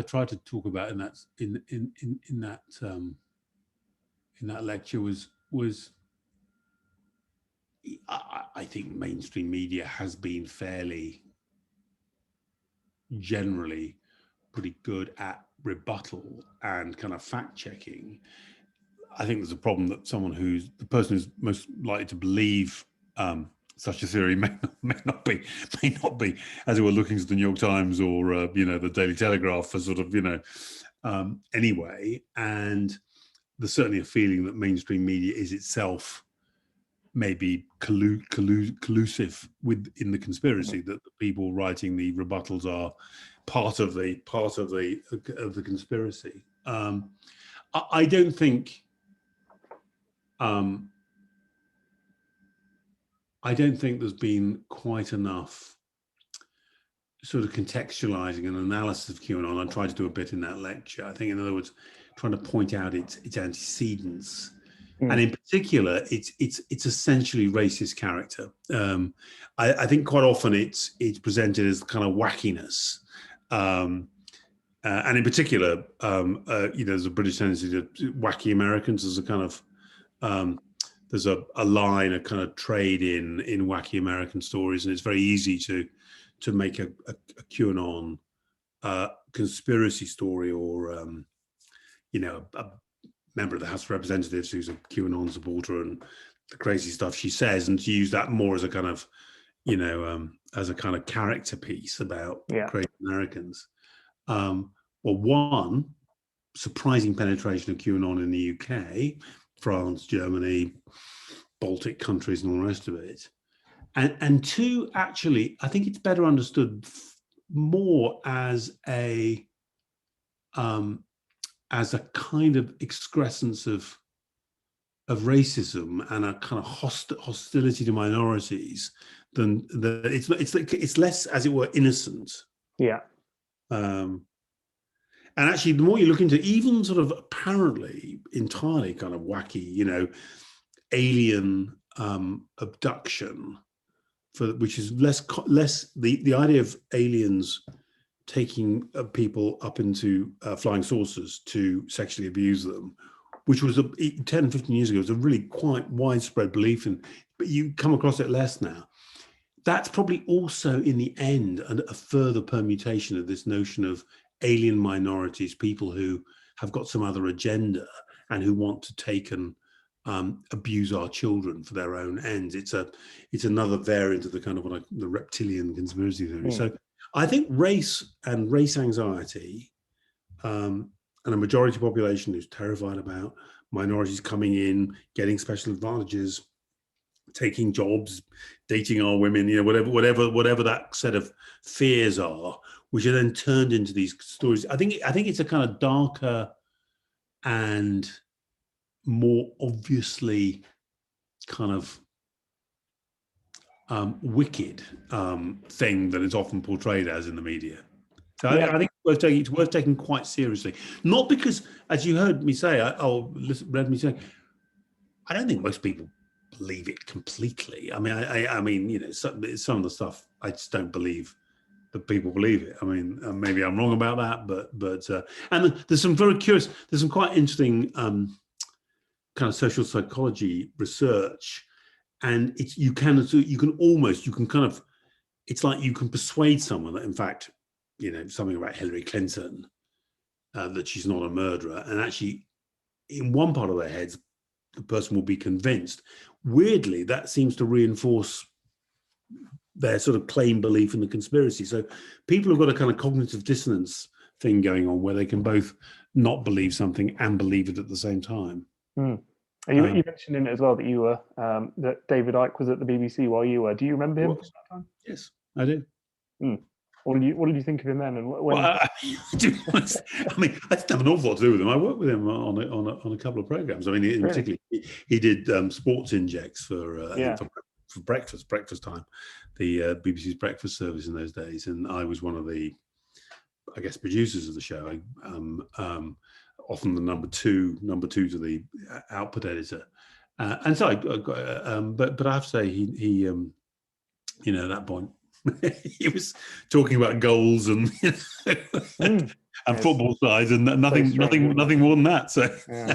tried to talk about in that lecture was I think mainstream media has been fairly generally pretty good at rebuttal and kind of fact checking. I think there's a problem that the person who's most likely to believe such a theory may not be, as it were, looking to the New York Times or the Daily Telegraph for sort of anyway. And there's certainly a feeling that mainstream media is itself maybe collusive in the conspiracy, that the people writing the rebuttals are part of the conspiracy. I don't think. I don't think there's been quite enough sort of contextualizing and analysis of QAnon. I tried to do a bit in that lecture. I think, in other words, trying to point out its antecedents, and in particular, its essentially racist character. I think quite often it's presented as kind of wackiness, and in particular, there's a British tendency to wacky Americans as a kind of there's a line, a kind of trade in wacky American stories, and it's very easy to make a QAnon conspiracy story, or a member of the House of Representatives who's a QAnon supporter and the crazy stuff she says, and to use that more as a kind of as a kind of character piece about crazy Americans. Well, one, surprising penetration of QAnon in the UK, France, Germany, Baltic countries, and all the rest of it. And two, actually, I think it's better understood more as a kind of excrescence of racism and a kind of hostility to minorities than it's less, as it were, innocent. Yeah. And actually, the more you look into even sort of apparently entirely kind of wacky, alien abduction, which is less the idea of aliens taking people up into flying saucers to sexually abuse them, which was 10, 15 years ago, was a really quite widespread belief in, but you come across it less now. That's probably also in the end a further permutation of this notion of alien minorities, people who have got some other agenda and who want to take and abuse our children for their own ends. It's another variant of the kind of the reptilian conspiracy theory. So I think race and race anxiety, and a majority population who's terrified about minorities coming in, getting special advantages, taking jobs, dating our women, whatever that set of fears are, which are then turned into these stories. I think it's a kind of darker and more obviously kind of wicked thing that is often portrayed as in the media. So I think it's worth taking quite seriously. Not because, as you heard me say, read me say, I don't think most people believe it completely. I mean, some of the stuff I just don't believe that people believe it. I mean, maybe I'm wrong about that, but and there's some very curious, there's some quite interesting kind of social psychology research, and it's like you can persuade someone that in fact, something about Hillary Clinton, that she's not a murderer, and actually in one part of their heads the person will be convinced. Weirdly, that seems to reinforce their sort of claim belief in the conspiracy. So people have got a kind of cognitive dissonance thing going on where they can both not believe something and believe it at the same time. You mentioned in it as well that you were that David Icke was at the BBC while you were. Do you remember him? Yes, I do. What did you think of him then? And when? Well, to be honest, I mean, I didn't have an awful lot to do with him. I worked with him on a couple of programs. I mean, in particular, he did sports injects for breakfast time, the BBC's breakfast service in those days, and I was one of the, I guess, producers of the show. Often the number two to the output editor, and so but I have to say he at that point he was talking about goals and and Yes. football sides, and nothing strange, isn't it? more than that. So Yeah.